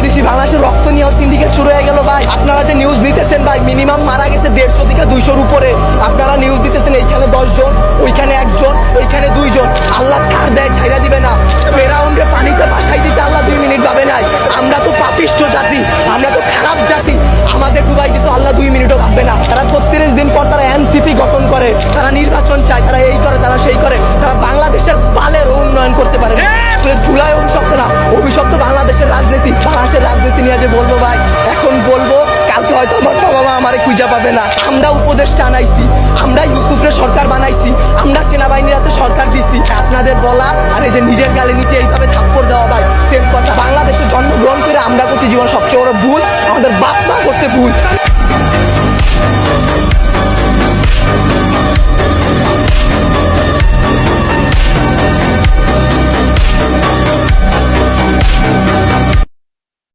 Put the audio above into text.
দিছি, বাংলাদেশের রক্ত নিয়ে সিন্ডিকেট শুরু হয়ে গেল ভাই। আপনারা যে নিউজ দিতেছেন ভাই, মিনিমাম মারা গেছে 150 থেকে 200-র উপরে। আপনারা নিউজ দিতেছেন এইখানে 10 জন, ওইখানে 1 জন, ওইখানে 2 জন। আল্লাহ ছাড় দেয়, ছাইরা দিবে না। ফেরাউনকে পানিতে ভাসাই দিতে আল্লাহ 2 মিনিট ভাবে নাই। আমরা তো পাপিষ্ঠ জাতি, আমরা তো খারাপ জাতি, আমাদের ডুবাই দিতে আল্লাহ 2 মিনিটও ভাববে না। তারা 36 দিন পর তারা এনসিপি গঠন করে, তারা নির্বাচন চায়, তারা এই করে, তারা সেই করে, তারা বাংলাদেশের বালের উন্নয়ন করতে পারে না। জুলাই অভিশপ্ত না, অভিশপ্ত বাংলাদেশের রাজনীতি। বাংলাদেশের রাজনীতি নিয়ে যে বলবো ভাই, এখন বলবো, কালকে হয়তো আমার বাবা আমারে খুঁজে পাবে না। আমরা উপদেষ্টা আনাইছি, আমরা ইউসুফের সরকার বানাইছি, আমরা সেনাবাহিনীর হাতে সরকার দিছি। আপনাদের বলা আর এই যে নিজের গালে নিচে এইভাবে থাপ্পড় দেওয়া ভাই সেম কথা। বাংলাদেশে জন্মগ্রহণ করে আমরা করছি জীবন সবচেয়ে বড় ভুল, আমাদের বাপ মা করছে ভুল।